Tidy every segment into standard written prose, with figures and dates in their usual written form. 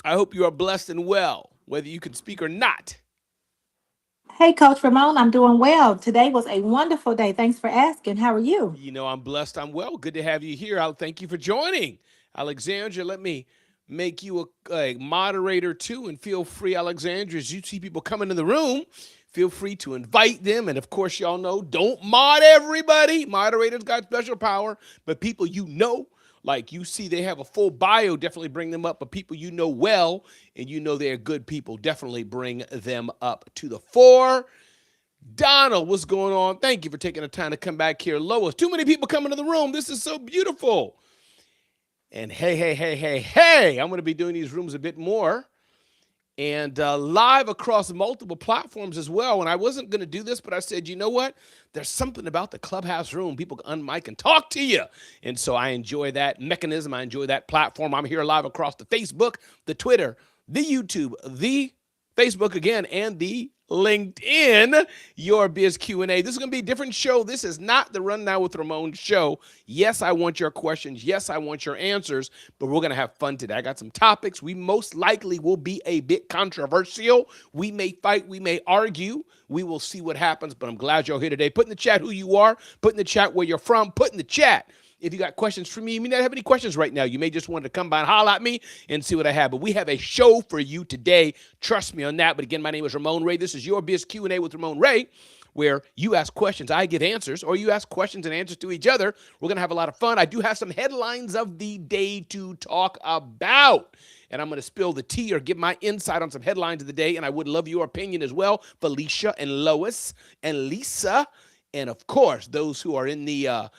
I hope you are blessed and well, whether you can speak or not. Hey, Coach Ramon, I'm doing well. Today was a wonderful day. Thanks for asking. How are you? You know, I'm blessed. I'm well. Good to have you here. I'll thank you for joining. Alexandra, let me make you a moderator too. And feel free, Alexandra, as you see people coming in the room, feel free to invite them. And of course, y'all know, don't mod everybody. Moderators got special power, but people you know, like you see they have a full bio, definitely bring them up. But people you know well and you know they're good people, definitely bring them up to the fore. Donald, what's going on? Thank you for taking the time to come back here. Lois, too many people coming to the room. This is so beautiful. And hey, I'm going to be doing these rooms a bit more and live across multiple platforms as well. And I wasn't going to do this, but I said, you know what? There's something about the Clubhouse room. People can unmic and talk to you. And so I enjoy that mechanism. I enjoy that platform. I'm here live across the Facebook, the Twitter, the YouTube, the Facebook again, and the LinkedIn, your biz Q&A. This is going to be a different show. This is not the Rundown with Ramon show. Yes, I want your questions. Yes, I want your answers, but we're going to have fun today. I got some topics. We most likely will be a bit controversial. We may fight. We may argue. We will see what happens, but I'm glad you're here today. Put in the chat who you are. Put in the chat where you're from. Put in the chat if you got questions for me. You may not have any questions right now. You may just want to come by and holler at me and see what I have. But we have a show for you today. Trust me on that. But again, my name is Ramon Ray. This is your Biz Q&A with Ramon Ray, where you ask questions, I give answers, or you ask questions and answers to each other. We're going to have a lot of fun. I do have some headlines of the day to talk about. And I'm going to spill the tea or give my insight on some headlines of the day. And I would love your opinion as well. Felicia and Lois and Lisa. And of course, those who are in the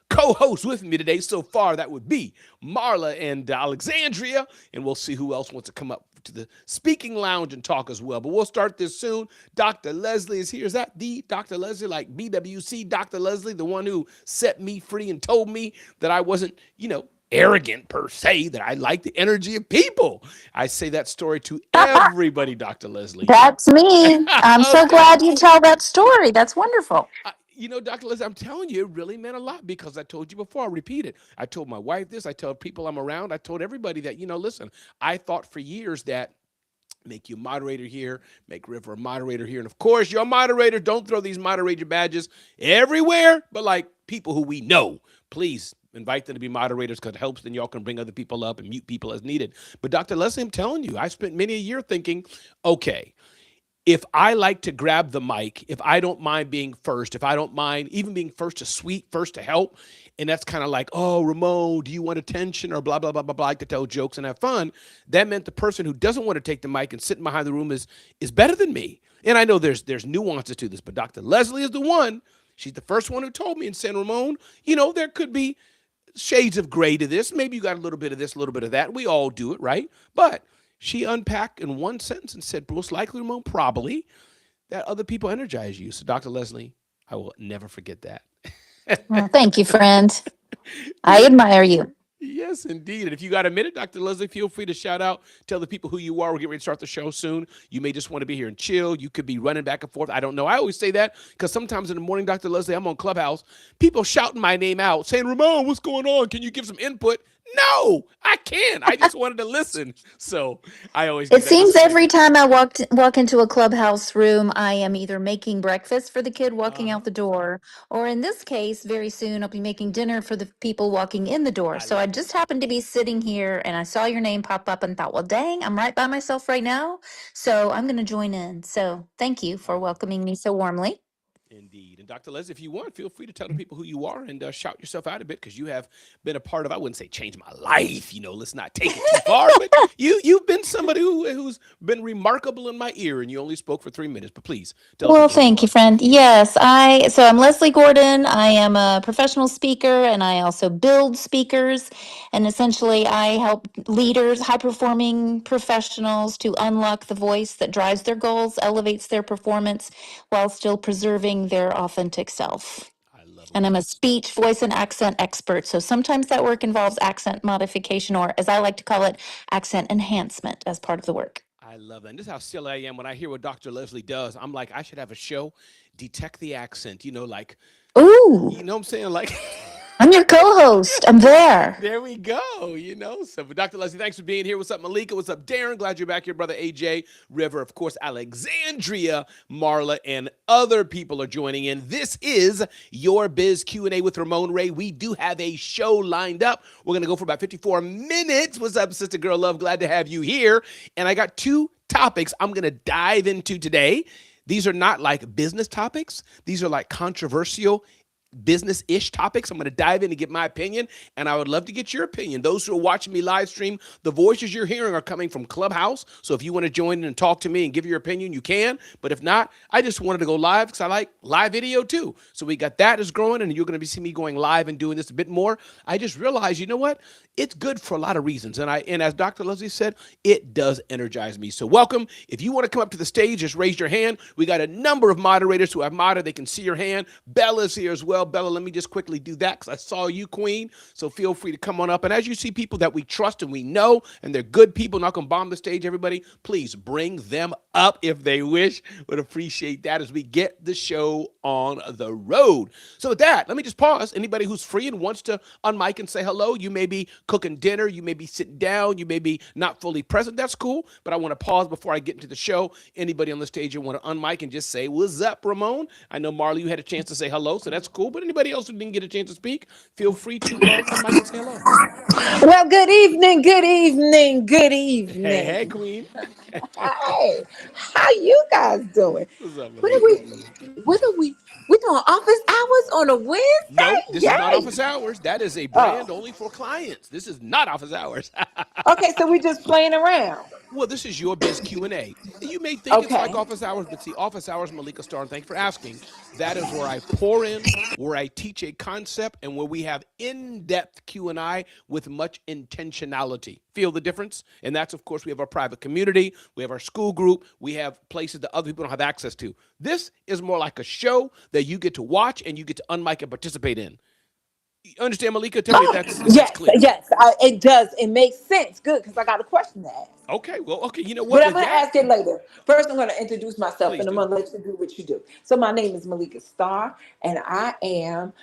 co-host with me today so far, that would be Marla and Alexandria, and we'll see who else wants to come up to the speaking lounge and talk as well. But we'll start this soon. Dr. Leslie is here. Is that the Dr. Leslie, like BWC Dr. Leslie, the one who set me free and told me that I wasn't, arrogant per se, that I like the energy of people? I say that story to everybody, Dr. Leslie. That's me. I'm so Okay. glad you tell that story. That's wonderful. Dr. Liz, I'm telling you, it really meant a lot because I told you before. I repeat it. I told my wife this. I tell people I'm around. I told everybody that, listen, I thought for years that make you a moderator here, make River a moderator here. And of course, you're a moderator. Don't throw these moderator badges everywhere, but like people who we know, please invite them to be moderators because it helps. Then y'all can bring other people up and mute people as needed. But Dr. Leslie, I'm telling you, I spent many a year thinking, okay, if I like to grab the mic, if I don't mind being first, if I don't mind even being first to sweet, first to help, and that's kind of like, oh, Ramon, do you want attention or blah, blah, blah, blah, blah, I like to tell jokes and have fun. That meant the person who doesn't want to take the mic and sitting behind the room is better than me. And I know there's nuances to this, but Dr. Leslie is the one. She's the first one who told me and said, Ramon, there could be shades of gray to this. Maybe you got a little bit of this, a little bit of that. We all do it, right? But she unpacked in one sentence and said, most likely, Ramon, probably, that other people energize you. So, Dr. Leslie, I will never forget that. Well, thank you, friend. I admire you. Yes, indeed. And if you got a minute, Dr. Leslie, feel free to shout out, tell the people who you are. We're getting ready to start the show soon. You may just want to be here and chill. You could be running back and forth. I don't know. I always say that because sometimes in the morning, Dr. Leslie, I'm on Clubhouse, people shouting my name out, saying, Ramon, what's going on? Can you give some input? No, I can't. I just wanted to listen. So I always It give that seems disclaimer. every time I walk into a clubhouse room, I am either making breakfast for the kid walking Uh-huh. out the door, or in this case, very soon I'll be making dinner for the people walking in the door. I So I love it. just happened to be sitting here and I saw your name pop up and thought, well, dang, I'm right by myself right now. So I'm going to join in. So thank you for welcoming me so warmly. Indeed. And Dr. Les, if you want, feel free to tell the people who you are and shout yourself out a bit because you have been a part of, I wouldn't say change my life, let's not take it too far, but you've been somebody who's been remarkable in my ear and you only spoke for 3 minutes, but please tell the Well, people who you thank you, are. friend. Yes, I'm Leslie Gordon. I am a professional speaker and I also build speakers. And essentially, I help leaders, high performing professionals to unlock the voice that drives their goals, elevates their performance while still preserving their authentic self. I love it And when I'm a you, speech, voice, and accent expert. So sometimes that work involves accent modification, or as I like to call it, accent enhancement as part of the work. I love that. And this is how silly I am when I hear what Dr. Leslie does. I'm like, I should have a show, detect the accent, like, Ooh. you know what I'm saying? Like, I'm your co-host. I'm there. There we go. So but Dr. Leslie, thanks for being here. What's up, Malika? What's up, Darren? Glad you're back here, brother AJ, River, of course, Alexandria, Marla, and other people are joining in. This is Your Biz Q&A with Ramon Ray. We do have a show lined up. We're going to go for about 54 minutes. What's up, sister girl love? Glad to have you here. And I got two topics I'm going to dive into today. These are not like business topics. These are like controversial business-ish topics. I'm going to dive in and get my opinion, and I would love to get your opinion. Those who are watching me live stream, the voices you're hearing are coming from Clubhouse, so if you want to join in and talk to me and give your opinion, you can, but if not, I just wanted to go live because I like live video too. So we got that is growing, and you're going to be seeing me going live and doing this a bit more. I just realized, you know what? It's good for a lot of reasons, and as Dr. Leslie said, it does energize me. So welcome. If you want to come up to the stage, just raise your hand. We got a number of moderators who have modded. They can see your hand. Bella's here as well. Bella, let me just quickly do that because I saw you, Queen. So feel free to come on up. And as you see people that we trust and we know, and they're good people, not going to bomb the stage, everybody, please bring them up if they wish. Would appreciate that as we get the show on the road. So with that, let me just pause. Anybody who's free and wants to unmic and say hello, you may be cooking dinner, you may be sitting down, you may be not fully present. That's cool. But I want to pause before I get into the show. Anybody on the stage you want to unmic and just say, what's up, Ramon? I know, Marley, you had a chance to say hello, so that's cool. But anybody else who didn't get a chance to speak, feel free to unmic and say hello. Well, good evening, good evening, good Hey, evening. Queen. Hey, how you guys doing? What's up, What are Malika? we doing office hours on a Wednesday? Nope, this is not Yay! office hours. That is a Oh, brand only for clients. This is not office hours. okay, so we just playing around. Well, this is your biz Q&A. You may think it's like Okay. office hours, but see, office hours, Malika Starr, and thank you for asking. That is where I pour in, where I teach a concept, and where we have in-depth Q&A with much intentionality. Feel the difference? And that's, of course, we have our private community, we have our school group, we have places that other people don't have access to. This is more like a show that you get to watch and you get to unmic and participate in. You understand, Malika? Tell me if that's Yes, clear. yes, it does. It makes sense. Good, because I got a question to ask. Okay, well, okay, you know what? But I'm With going to that, ask it later. First, I'm going to introduce myself, please and I'm do. going to let you do what you do. So, my name is Malika Starr, and I am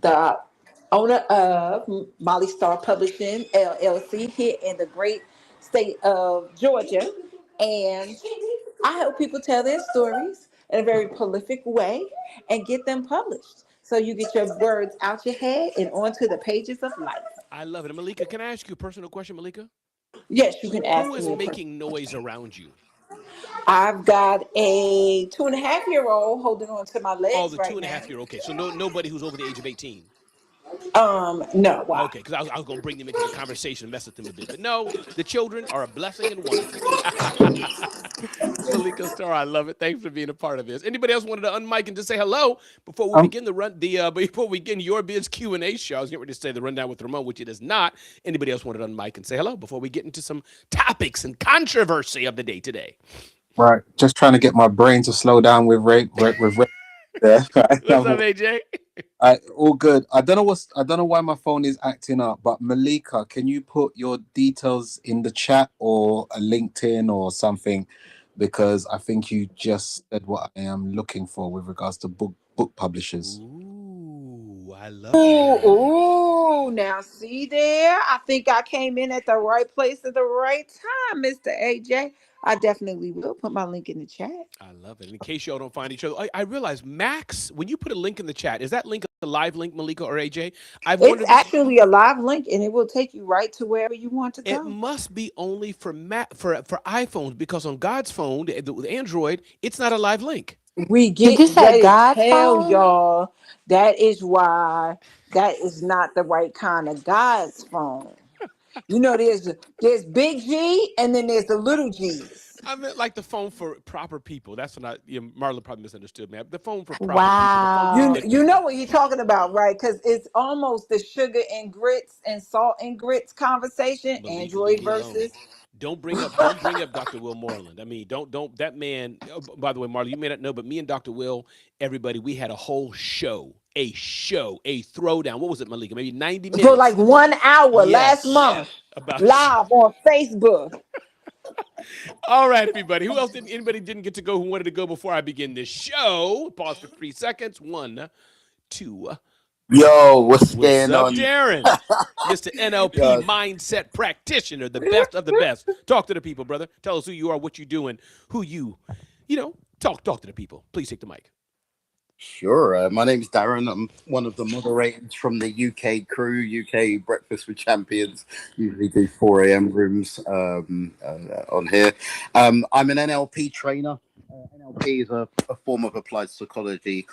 the owner of Molly Starr Publishing LLC here in the great state of Georgia. And I help people tell their stories in a very prolific way and get them published. So you get your words out your head and onto the pages of life. I love it. And Malika, can I ask you a personal question, Malika? Yes, you can Who ask is me a person. making noise around you? I've got a 2.5-year-old holding on to my Oh, legs the two right and a now. half year. Okay, so nobody who's over the age of 18. No, why? Okay, because I was going to bring them into the conversation and mess with them a bit. But no, the children are a blessing and wonderful. Malika Star, I love it. Thanks for being a part of this. Anybody else wanted to unmic and just say hello before we Um, begin before we begin your biz Q&A show? I was getting ready to say the rundown with Ramon, which it is not. Anybody else wanted to unmic and say hello before we get into some topics and controversy of the day today? right, just trying to get my brain to slow down with Ray there. What's up, AJ? All good. I don't know why my phone is acting up, but Malika, can you put your details in the chat or a LinkedIn or something? Because I think you just said what I am looking for with regards to book publishers. Ooh, I love Ooh, that. now see there. I think I came in at the right place at the right time, Mr. AJ. I definitely will put my link in the chat. I love it. In case y'all don't find each other, I realize Max, when you put a link in the chat, is that link a live link, Malika or AJ? I've It's wondered this. actually a live link and it will take you right to wherever you want to It go. must be only for for iPhones because on God's phone, the Android, it's not a live link. We Did get you say ready to God's tell phone? y'all that is why that is not the right kind of God's phone. You know, there's big G and then there's the little G's. I meant like the phone for proper people. That's what Marlon probably misunderstood me. The phone for proper people, the phone for You Wow. you dignity. know what you're talking about, right? Because it's almost the sugar and grits and salt and grits conversation. Malika, leave Android me alone. versus Don't bring up Dr. Will Moreland. I mean, don't that man. Oh, by the way, Marlon, you may not know, but me and Dr. Will, everybody, we had a whole a throwdown. What was it, Malika? Maybe 90 for like minutes. 1 hour last Yes, month, about live on Facebook. All right, everybody. Who else didn't? Anybody didn't get to go? Who wanted to go before I begin this show? Pause for 3 seconds. One, two, Yo, what's What's going up, on? Darren? Mr. NLP Yo, mindset practitioner, the best of the best. Talk to the people, brother. Tell us who you are, what you're doing, who talk to the people. Please take the mic. sure. My name's Darren. I'm one of the moderators from the UK crew, UK Breakfast with Champions. Usually do 4 a.m. rooms on here. I'm an NLP trainer. NLP is a form of applied psychology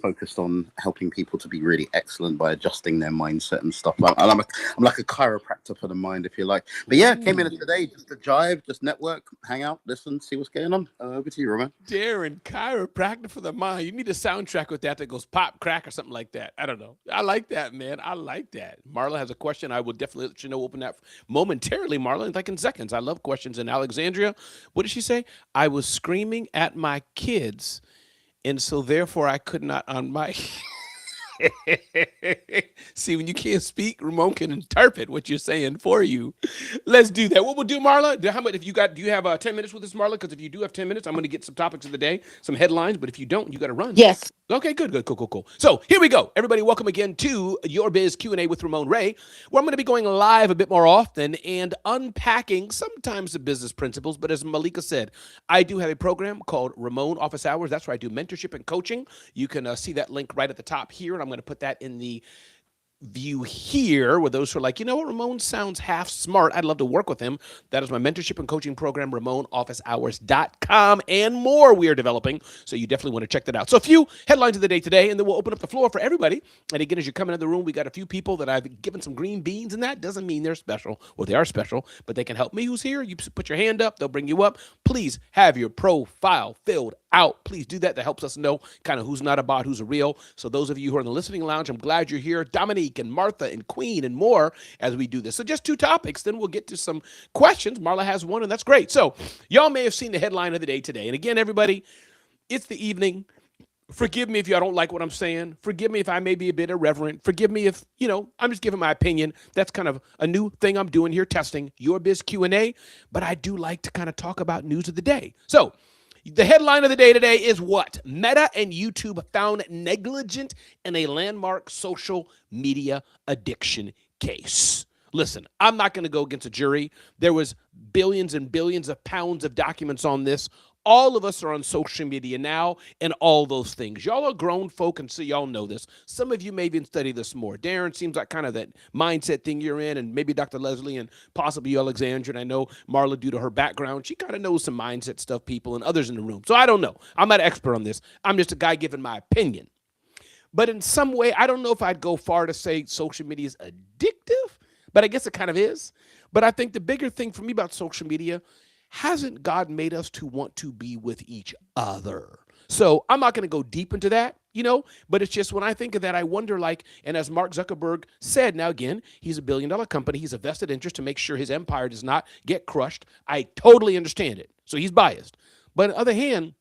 focused on helping people to be really excellent by adjusting their mindset and stuff. I'm like a chiropractor for the mind, if you like. But yeah, came in Ooh. today just to jive, just network, hang out, listen, see what's going on. Over to you, Roman. Darren, chiropractor for the mind. You need a soundtrack with that goes pop, crack, or something like that. I don't know. I like that, man. I like that. Marla has a question. I will definitely let you know. Open that momentarily, Marla, like in seconds. I love questions. And Alexandria, what did she say? I was screaming at my kids, and so therefore I could not on my. See, when you can't speak, Ramon can interpret what you're saying for you. Let's do that. What we'll do, Marla? How much? If you got, do you have 10 minutes with us, Marla? Because if you do have 10 minutes, I'm going to get some topics of the day, some headlines. But if you don't, you got to run. Yes. Okay, good, good, cool, cool, cool. So here we go. Everybody, welcome again to Your Biz Q&A with Ramon Ray, where I'm going to be going live a bit more often and unpacking sometimes the business principles. But as Malika said, I do have a program called Ramon Office Hours. That's where I do mentorship and coaching. You can see that link right at the top here, and I'm going to put that in the view here with those who are like, you know what, Ramon sounds half smart. I'd love to work with him. That is my mentorship and coaching program, RamonOfficeHours.com, and more we are developing. So you definitely want to check that out. So a few headlines of the day today, and then we'll open up the floor for everybody. And again, as you come into the room, we got a few people that I've given some green beans, and that doesn't mean they're special. Well, they are special, but they can help me. Who's here? You put your hand up. They'll bring you up. Please have your profile filled out. Please do that. That helps us know kind of who's not a bot, who's a real. So those of you who are in the listening lounge, I'm glad you're here. Dominique and Martha and Queen and more as we do this. So just two topics. Then we'll get to some questions. Marla has one, and that's great. So y'all may have seen the headline of the day today. And again, everybody, it's the evening. Forgive me if y'all don't like what I'm saying. Forgive me if I may be a bit irreverent. Forgive me if, I'm just giving my opinion. That's kind of a new thing I'm doing here, testing Your Biz Q&A. But I do like to kind of talk about news of the day. So the headline of the day today is what? Meta and YouTube found negligent in a landmark social media addiction case. Listen, I'm not going to go against a jury. There was billions and billions of pounds of documents on this. All of us are on social media now and all those things. Y'all are grown folk, and so y'all know this. Some of you may even study this more. Darren seems like kind of that mindset thing you're in, and maybe Dr. Leslie and possibly Alexandra. And I know Marla, due to her background, she kind of knows some mindset stuff, people, and others in the room. So I don't know. I'm not an expert on this. I'm just a guy giving my opinion. But in some way, I don't know if I'd go far to say social media is addictive, but I guess it kind of is. But I think the bigger thing for me about social media, hasn't God made us to want to be with each other? So I'm not going to go deep into that, but it's just when I think of that, I wonder and as Mark Zuckerberg said, now again, he's a $1 billion company. He's a vested interest to make sure his empire does not get crushed. I totally understand it. So he's biased. But on the other hand,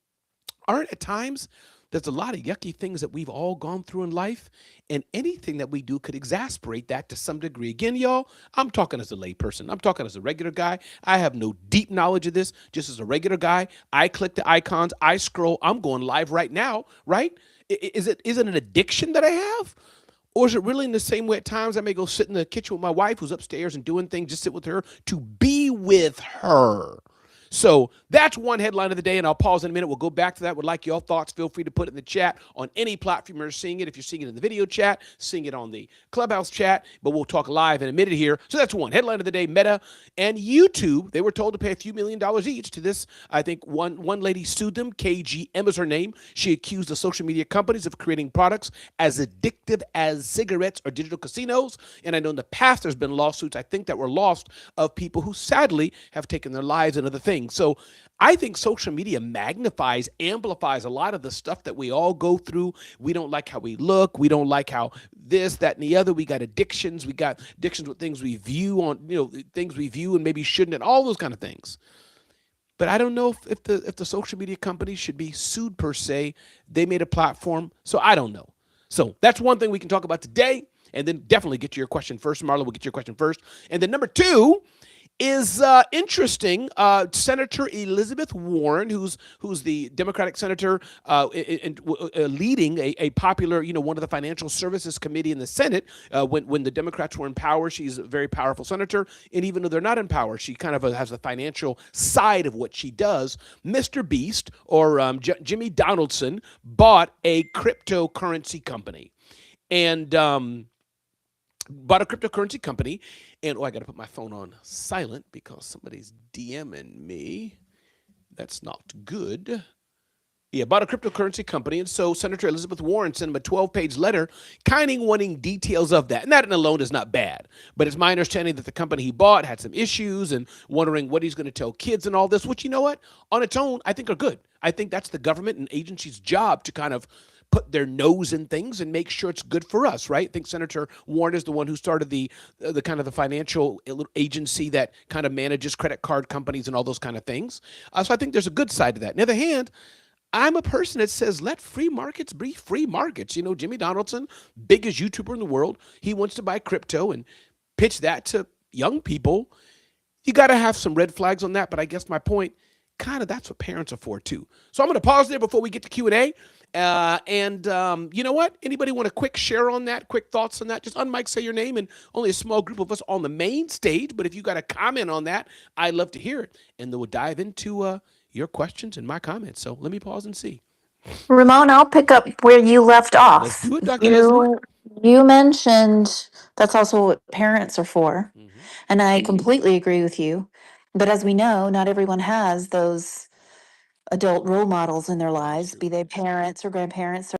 aren't at times there's a lot of yucky things that we've all gone through in life, and anything that we do could exasperate that to some degree. Again, y'all, I'm talking as a layperson. I'm talking as a regular guy. I have no deep knowledge of this. Just as a regular guy, I click the icons, I scroll. I'm going live right now, right? Is it an addiction that I have? Or is it really in the same way at times I may go sit in the kitchen with my wife who's upstairs and doing things, just sit with her to be with her? So that's one headline of the day, and I'll pause in a minute. We'll go back to that. Would like your thoughts. Feel free to put it in the chat on any platform you're seeing it. If you're seeing it in the video chat, seeing it on the Clubhouse chat, but we'll talk live in a minute here. So that's one headline of the day. Meta and YouTube, they were told to pay a few $1,000,000 each to this. I think one lady sued them. KGM is her name. She accused the social media companies of creating products as addictive as cigarettes or digital casinos. And I know in the past there's been lawsuits, I think, that were lost of people who sadly have taken their lives and other things. So I think social media magnifies, amplifies a lot of the stuff that we all go through. We don't like how we look. We don't like how this, that, and the other. We got addictions. We got addictions with things we view things we view and maybe shouldn't, and all those kind of things. But I don't know if the social media companies should be sued per se. They made a platform, so I don't know. So that's one thing we can talk about today, and then definitely get to your question first. Marla will get your question first. And then number two is interesting. Senator Elizabeth Warren, who's the Democratic senator leading a popular, one of the Financial Services Committee in the Senate. When the Democrats were in power, she's a very powerful senator, and even though they're not in power, she kind of has the financial side of what she does. Mr. Beast, or Jimmy Donaldson, bought a cryptocurrency company, and bought a cryptocurrency company, and I got to put my phone on silent because somebody's DMing me. That's not good. Yeah, bought a cryptocurrency company, and so Senator Elizabeth Warren sent him a 12-page letter, kind of wanting details of that. And that alone is not bad, but it's my understanding that the company he bought had some issues, and wondering what he's going to tell kids and all this. Which, you know what, on its own, I think are good. I think that's the government and agency's job to kind of put their nose in things and make sure it's good for us, right? I think Senator Warren is the one who started the kind of the financial agency that kind of manages credit card companies and all those kind of things. So I think there's a good side to that. On the other hand, I'm a person that says let free markets be free markets. Jimmy Donaldson, biggest YouTuber in the world, he wants to buy crypto and pitch that to young people. You got to have some red flags on that, but I guess my point, kind of, that's what parents are for too. So I'm going to pause there before we get to Q&A. You know what? Anybody want a quick share on that? Quick thoughts on that? Just unmic, say your name, and only a small group of us on the main stage. But if you got a comment on that, I'd love to hear it, and then we'll dive into your questions and my comments. So let me pause and see. Ramon, I'll pick up where you left off. Let's do it, Dr. Leslie. You mentioned that's also what parents are for, and I completely agree with you. But as we know, not everyone has those adult role models in their lives, be they parents or grandparents